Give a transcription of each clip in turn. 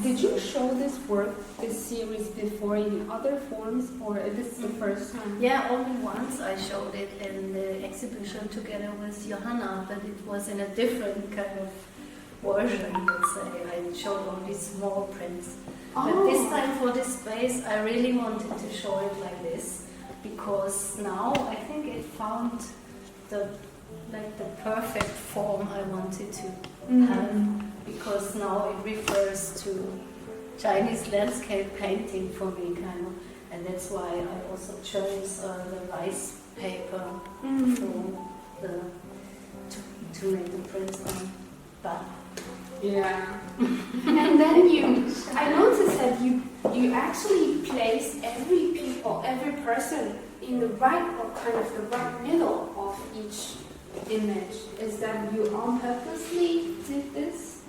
Did you show this work, this series before in other forms, or this is the first time? Yeah, only once I showed it in the exhibition together with Johanna, but it was in a different kind of version, let's say. I showed only small prints. But this time for this space, I really wanted to show it like this, because now I think it found the perfect form I wanted to have, because now it refers to Chinese landscape painting for me, kind of, and that's why I also chose the rice paper to make the prints on. But yeah, and then I noticed that you actually place every person in the right, or kind of the right middle of each image. Is that you on purposely did this,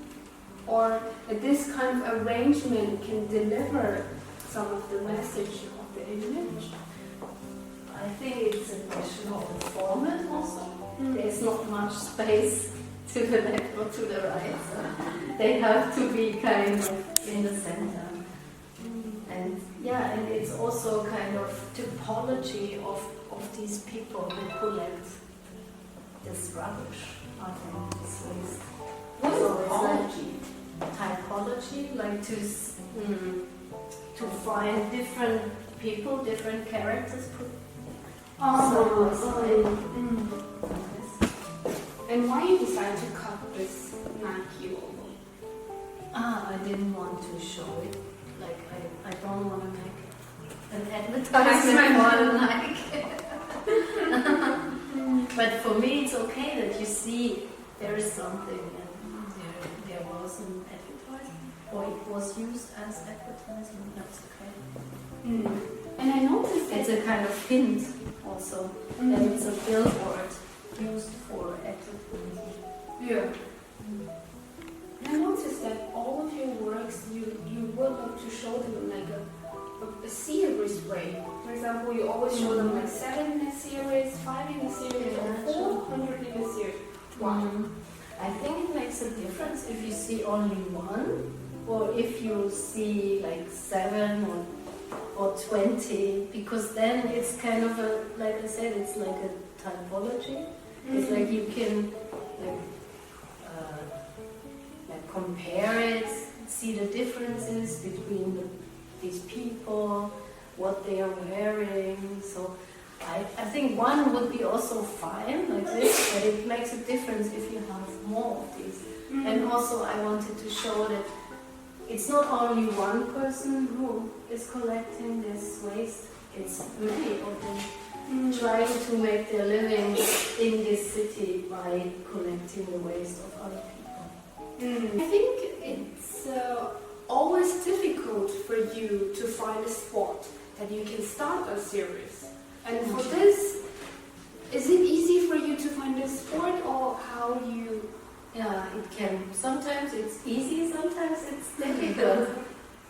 or that this kind of arrangement can deliver some of the message of the image? I think it's a question of the format also. There's not much space to the left or to the right, so they have to be kind of in the center. And yeah, and it's also kind of typology of these people who collect this rubbish, I think, this waste. What's typology? Typology, like to find different people, different characters put side by side. And why you decided to cut this Nike logo? I didn't want to show it. Like I don't want to make an advertisement for Nike. But for me, it's okay that you see there is something, and there was an advertisement, or it was used as advertisement. That's okay. And I noticed it's a kind of hint also that it's a billboard used for advertising. Yeah. And I noticed that all of your works, you would like to show them in like a series way. For example, you always show them like 7 in a series, 5 in a series, or 400 in a series. Why? I think it makes a difference if you see only one, or if you see like 7 or 20, because then it's kind of a, like I said, it's like a typology. It's like you can like compare it, see the differences between these people, what they are wearing. So I think one would be also fine like this, but it makes a difference if you have more of these. And also I wanted to show that it's not only one person who is collecting this waste, it's really open. Trying to make their living in this city by collecting the waste of other people. I think it's always difficult for you to find a spot that you can start a series. And for this, is it easy for you to find a spot, or how you... Yeah, it can. Sometimes it's easy, sometimes it's difficult.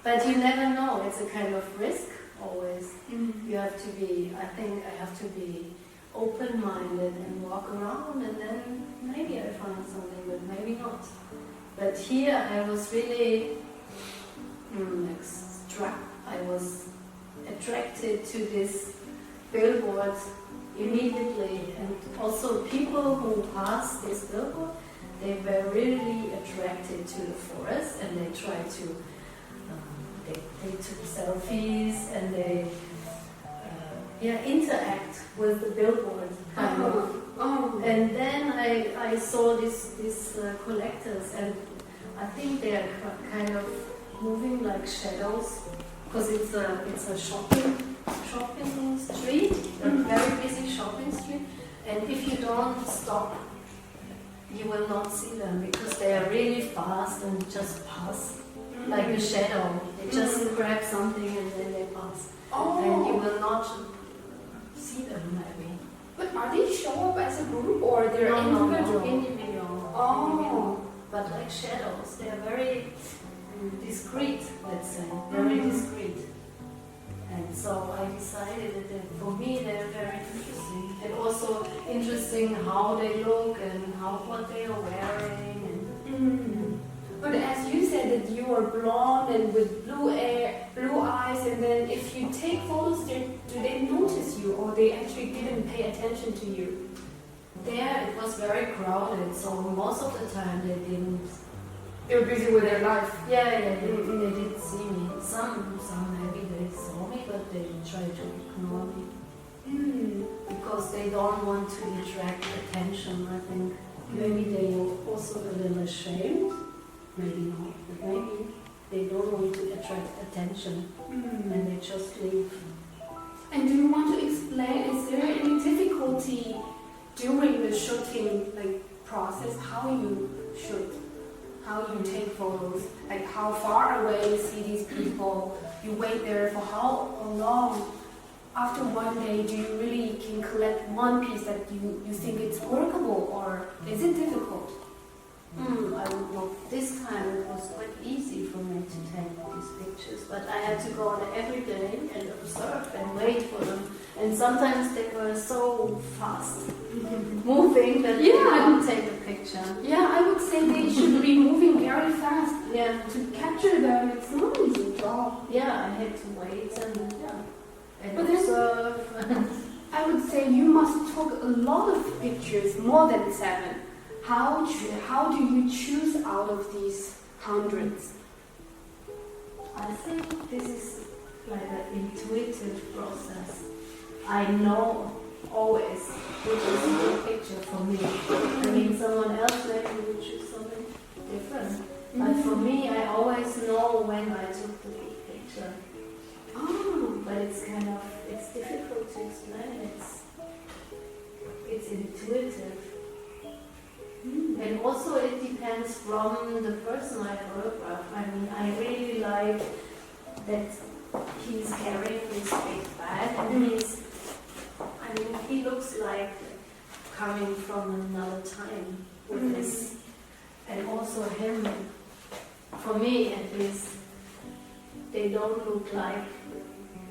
But you never know, it's a kind of risk. Always. You have to be, I think I have to be open-minded and walk around, and then maybe I find something, but maybe not. But here I was really struck. I was attracted to this billboard immediately, and also people who passed this billboard, they were really attracted to the forest, and they tried to they took selfies, and they interact with the billboard kind of. And then I saw these collectors, and I think they are kind of moving like shadows, because it's a shopping street, a very busy shopping street, and if you don't stop, you will not see them, because they are really fast and just pass. Like a shadow, they just grab something and then they pass. And you will not see them, maybe. But are they show up as a group, or they're individual? Individual. But like shadows, they are very discreet, let's say. Very discreet. And so I decided that for me they're very interesting. And also interesting how they look and what they are wearing. But as you said, said that you are blonde and with blue hair, blue eyes, and then if you take photos, do they notice you, or they actually didn't pay attention to you? There it was very crowded, so most of the time they didn't. They were busy with their life. Yeah, they didn't see me. Some maybe they saw me, but they tried to ignore me. Because they don't want to attract attention, I think. Maybe they are also a little ashamed. Maybe not, but maybe they don't want to attract attention and they just leave. And do you want to explain, is there any difficulty during the shooting process, how you shoot, how you take photos, like how far away you see these people, you wait there for how long? After one day, do you really can collect one piece that you think it's workable, or is it difficult? I don't know. This time it was quite easy for me to take these pictures, but I had to go on every day and observe and wait for them. And sometimes they were so fast moving that you couldn't take a picture. Yeah, I would say they should be moving very fast. Yeah. To capture them, it's not an easy job. Yeah, I had to wait and But observe. I would say you must take a lot of pictures, more than 7. How do you choose out of these hundreds? I think this is like an intuitive process. I know always which is a good picture for me. I mean, someone else maybe would choose something different. But for me, I always know when I took the good picture. Oh. But it's difficult to explain. It's intuitive. And also it depends from the person I photograph. I mean, I really like that he's carrying this big bag and he looks like coming from another time with this. And also him, for me at least, they don't look like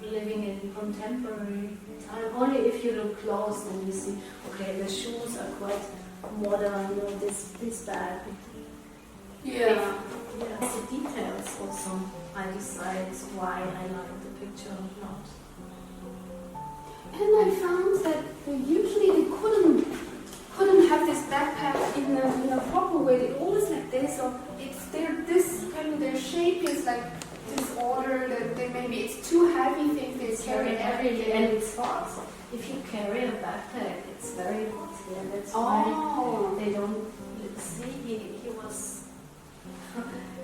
living in contemporary time. Only if you look close then you see, okay, the shoes are quite modern, this bag. Yeah. It's the details also. I decide why I like the picture or not. And I found that usually they couldn't have this backpack in a proper way. They always like this, or their shape is like disordered, and maybe it's too heavy. Things they carry every day, and it's hot. If you carry a backpack, it's very hot here. That's why they don't see.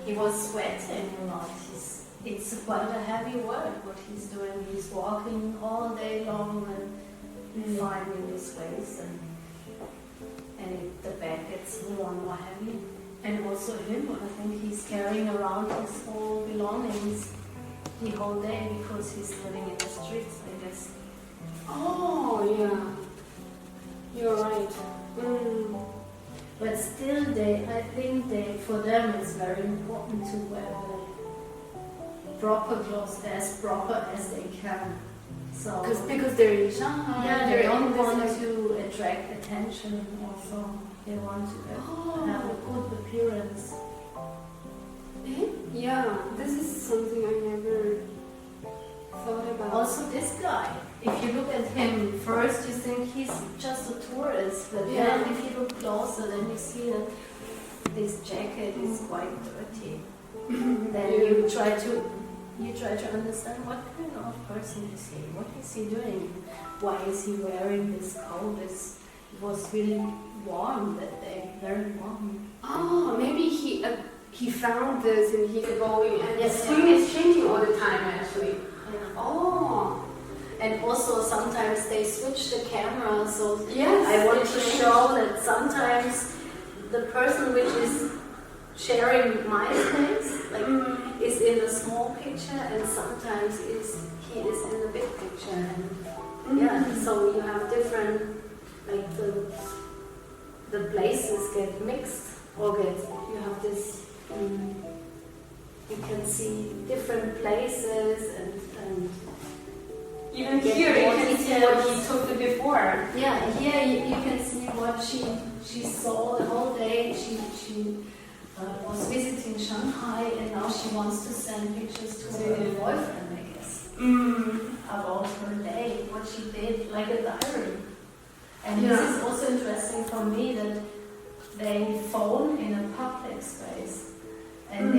He was sweating a lot. It's quite a heavy work what he's doing. He's walking all day long and finding his ways, and the bag gets more and more heavy. And also him, I think he's carrying around his whole belongings the whole day because he's living in the streets, I guess. Oh, yeah. You're right. But still, I think for them it's very important to wear proper clothes, as proper as they can. So because they're in Shanghai. Yeah, they don't want to attract attention also. They want to have a good appearance. Yeah, this is something I never thought about. Also this guy, if you look at him first you think he's just a tourist, but then if you look closer then you see that this jacket is quite dirty. Then you try to understand what kind of person is he, what is he doing, why is he wearing this coat. It was really warm that day, very warm. Oh, maybe he found this and he's going, and the screen is changing all the time actually. Yeah. Oh. And also sometimes they switch the camera, so yes, I want to show that sometimes the person which is sharing my space is in a small picture, and sometimes he is in the big picture. And so you have different, like the places get mixed, or you have this. You can see different places and even here you can see what he took the before. Yeah, here you can see what she saw the whole day. She was visiting Shanghai, and now she wants to send pictures to her boyfriend, I guess, about her day, what she did, like a diary. And this is also interesting for me that they phone in a public space, and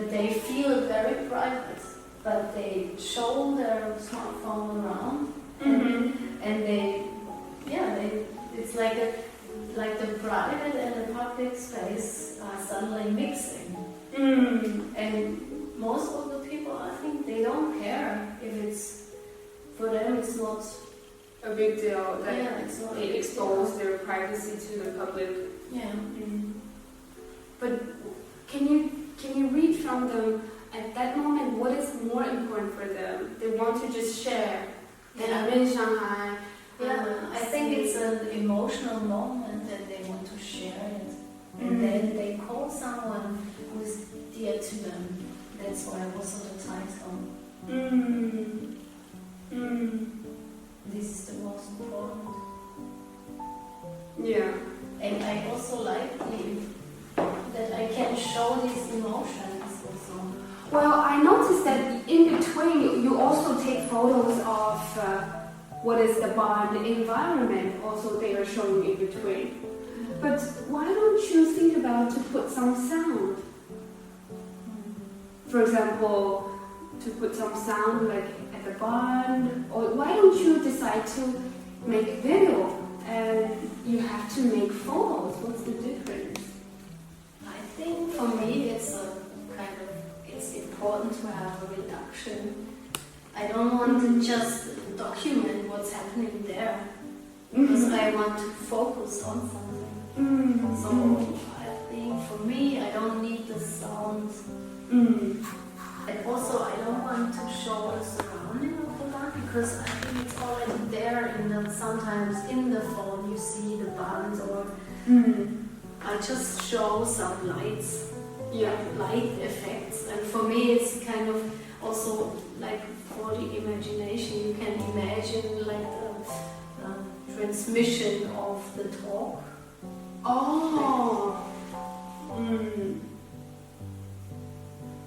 they feel very private, but they show their smartphone around, and it's like the private and the public space are suddenly mixing. And most of the people, I think, they don't care if it's, for them it's not a big deal that it's not they expose their privacy to the public. Yeah. But can you read from them at that moment what is more important for them? They want to just share that I'm in Shanghai. I think it's an emotional moment and they want to share it. And then they call someone who is dear to them. That's why also the title. This is the most important. Yeah. And I also like that I can show these emotions also. Well, I noticed that in between you also take photos of what is the barn, the environment also they are showing in between. But why don't you think about to put some sound? For example, to put some sound like at the barn, or why don't you decide to make a video and you have to make photos? What's the difference? I think for me it's important to have a reduction. I don't want to just document what's happening there, because I want to focus on something. So I think for me I don't need the sound. And also I don't want to show the surrounding of the barn, because I think it's already there sometimes in the phone you see the barns, or I just show some lights, light effects. And for me it's kind of also like for the imagination. You can imagine like the transmission of the talk. Oh.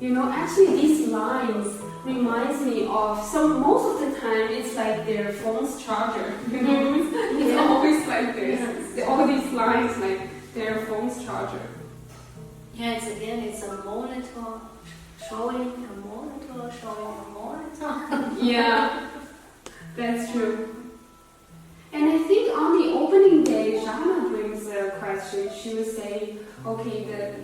You know, actually these lines reminds me of most of the time it's like their phone's charger. You know, it's always like this. All these lines like their phone's charger. Yeah, it's a monitor showing a monitor showing a monitor. Yeah, that's true. And I think on the opening day, Jana brings a question. She was saying, okay, the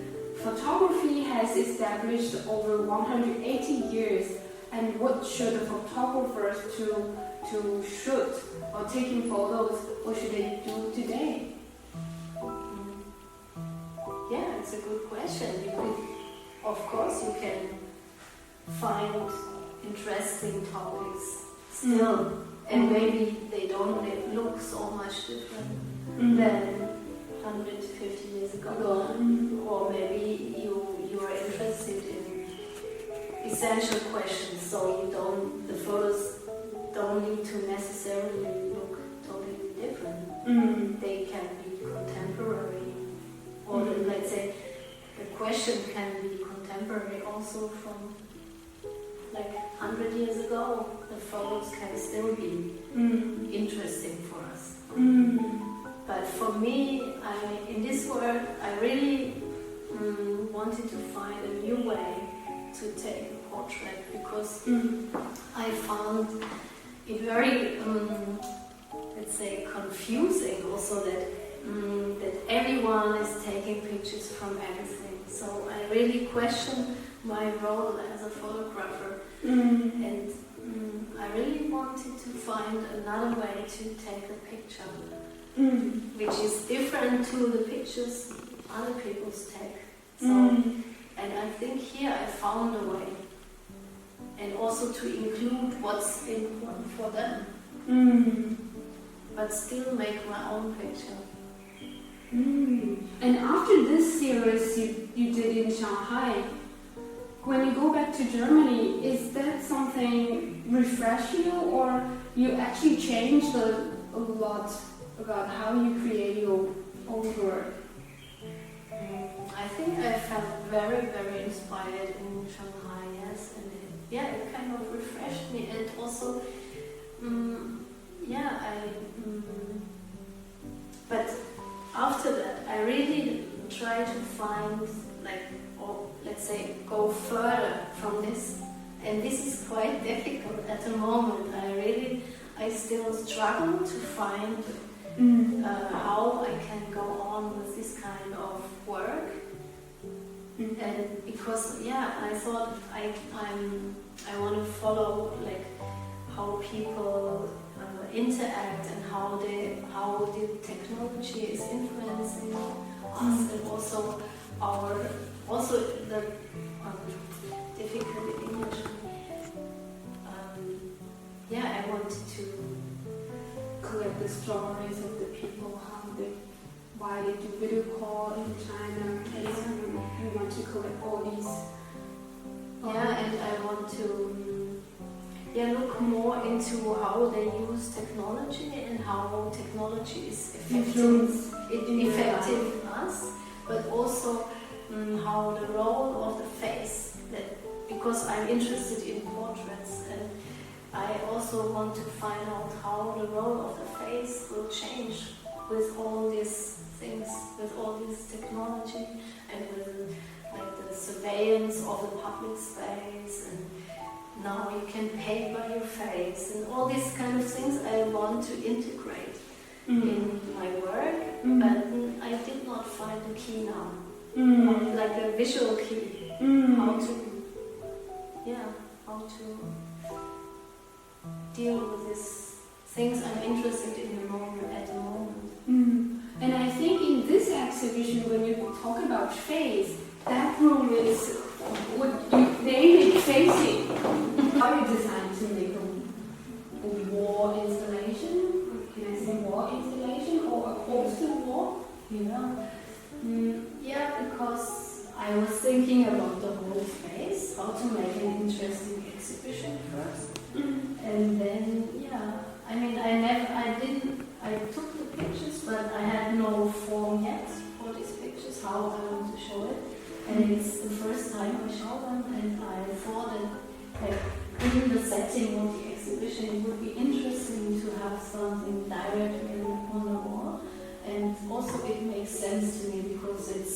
photography has established over 180 years, and what should the photographers to shoot or taking photos, what should they do today? Yeah, it's a good question. Of course you can find interesting topics still, and maybe they don't look so much different than 150 years ago. Or maybe you are interested in essential questions, so the photos don't need to necessarily look totally different. They can be contemporary, or let's say the question can be contemporary also from like 100 years ago. The photos can still be interesting for us. But for me, in this work, I really wanted to find a new way to take a portrait, because I found it very, let's say, confusing also that everyone is taking pictures from everything. So I really questioned my role as a photographer, and I really wanted to find another way to take a picture, which is different to the pictures other people take. So, and I think here I found a way, and also to include what's important for them, but still make my own picture. And after this series you did in Shanghai, when you go back to Germany, is that something refresh you, or you actually changed a lot about how you create your own work? I think I felt very, very inspired in Shanghai, yes, and it kind of refreshed me, and also, but after that, I really try to find, or let's say, go further from this, and this is quite difficult at the moment. I still struggle to find how I can go on with this kind of work. And because I thought I want to follow how people interact and how the technology is influencing us, and also the difficult English. I wanted to collect the stories of the people, why they do video call in China, and you want to collect all these. And I want to look more into how they use technology and how technology is affecting us, but also how the role of the face, because I'm interested in portraits, and I also want to find out how the role of the face will change with all these things, with all this technology, and with the surveillance of the public space, and now you can pay by your face, and all these kind of things I want to integrate in my work, but I did not find the key now, like a visual key, how to deal with these things I'm interested in at the moment. And I think in this exhibition, when you talk about face, that room is what you name it facing. How you design to make a wall installation? Can I say wall installation or a poster wall? Because I was thinking about the whole space, how to make an interesting exhibition first, and then I took the pictures, but I had no form yet for these pictures, how I want to show it, and it's the first time I show them, and I thought that in the setting of the exhibition it would be interesting to have something directly on the wall, and also it makes sense to me because it's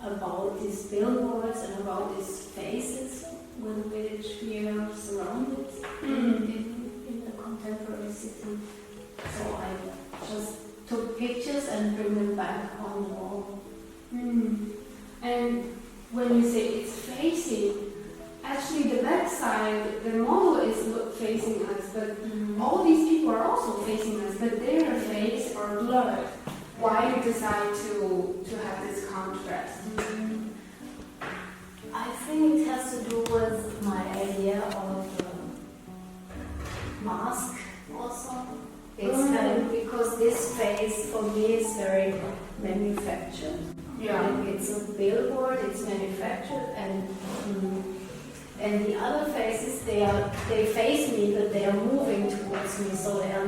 about these billboards and about these faces with which we are surrounded in the contemporary city. So I just took pictures and bring them back on the wall. And when you say it's facing, actually the back side, the model is facing us, but all these people are also facing us, but their face are blurred. Why you decide to have this contrast? I think it has to do with my idea of mask also. It's kind of because this face for me is very manufactured. Like it's a billboard, it's manufactured, and the other faces they face me, but they are moving towards me, so they are a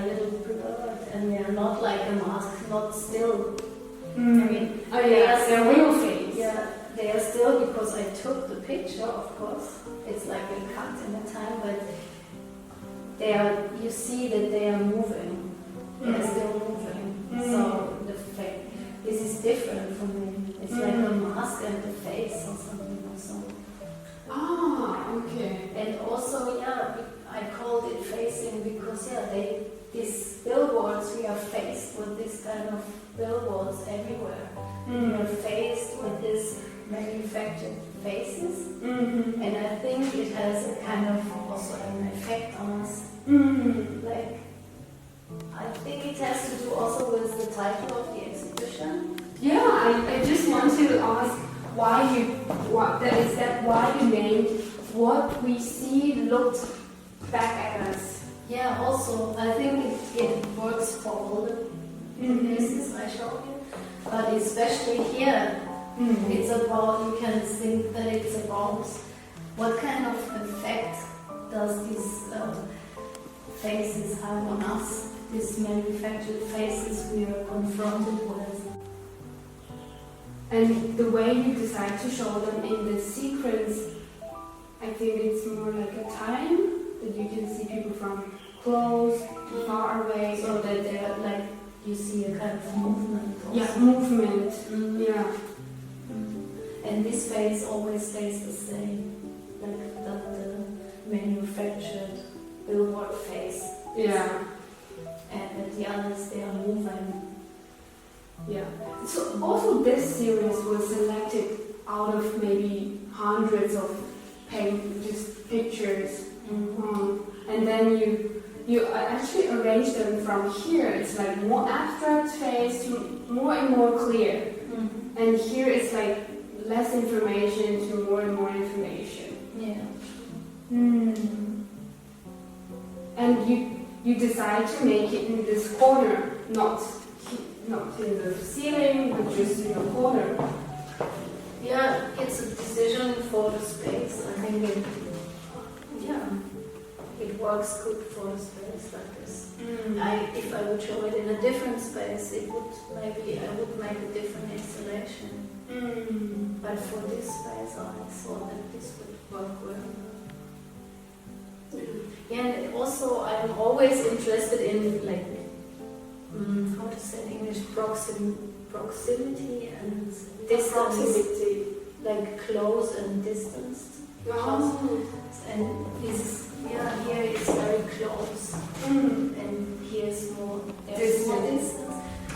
little blurred, and they are not like a mask, not still. They're real face. Yeah, they are still, because I took the picture, of course. It's like a cut in the time, but you see that they are moving. They are still moving. So this is different from me. It's like a mask and the face or something also. Okay. And also, I called it facing because, these billboards, we are faced with this kind of billboards everywhere. We are faced with these manufactured faces. And I think it has a kind of also an effect on us. Like, I think it has to do also with the title of the exhibition. I just want to ask why you named What We See Looked Back at Us. Yeah, also, I think it works for all the places I showed you, but especially here, it's about, you can think that it's about what kind of effect does these faces have on us, these manufactured faces we are confronted with. And the way you decide to show them in the sequence, I think it's more like a time that you can see people from close to far away. So that they're like, you see a kind of movement. Also. Yeah, movement. Yeah. And this face always stays the same, like the manufactured billboard face. Yeah. And the others, they are moving. Yeah. So also this series was selected out of maybe hundreds of just pictures. And then you actually arrange them from here. It's like more abstract face to more and more clear. And here it's like less information to more and more information. Yeah. And you decide to make it in this corner, not in the ceiling, but just in the corner. Yeah, it's a decision for the space. I think it works good for the space like this. If I would show it in a different space, I would make a different installation. But for this space, I thought that this would work well. Yeah, and also I'm always interested in like how to say in English, proximity and distance. Proximity. Like close and distance. And this, here it's very close. And here's more distance.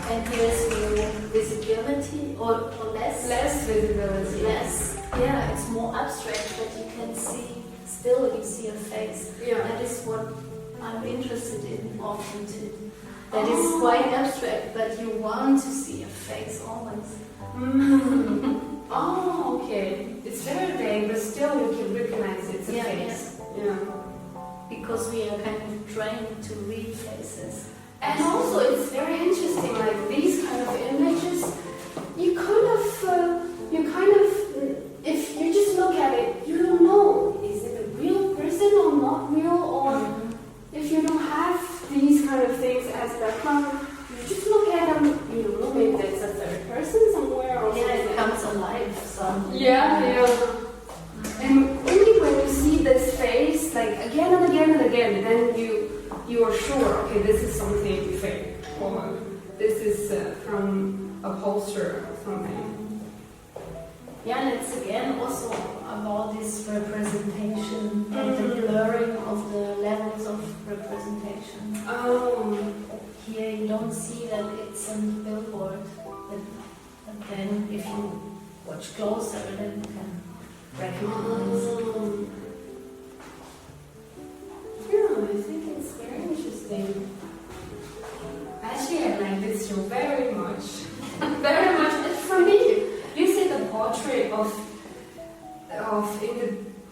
And here's more visibility or less. Less visibility. Less. Yeah, it's more abstract, but you can see, still you see a face. Yeah. That is what I'm interested in often too. That is quite abstract, but you want to see a face always. Oh, okay. It's very vague, but still you can recognize it's a face. Yeah. Because we are kind of trained to read faces. And also it's very interesting, like these kind of images, you kind of, if you just look at it, you don't know, is it a real person or not real, or if you don't have these kind of things as background, you just look at them, you don't know, maybe there's a third person somewhere or something. It comes alive somehow. Yeah. And only when you see this face, like again and again and again, then you are sure, okay, this is something fake, or this is from a poster or something. Yeah, and it's again also about this representation and the blurring of the levels of representation. Here you don't see that it's a billboard, but then if you watch closer, then you can recognize. Yeah, I think it's very interesting. Actually, I like this show very much. Very much. It's for me. You see the portrait of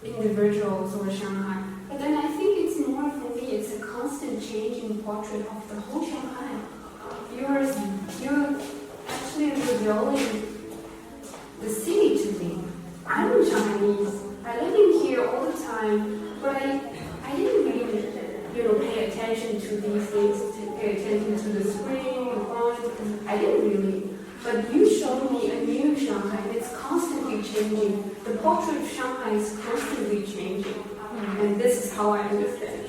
individuals or Shanghai, but then I think it's more for me. It's a constant changing portrait of the whole Shanghai. You're actually revealing the city to me. I'm Chinese. I live in here all the time, but I didn't really, pay attention to these things. Pay attention to the screen, the font. I didn't really. But you showed me a new Shanghai, and it's constantly changing. The portrait of Shanghai is constantly changing. And this is how I understand it.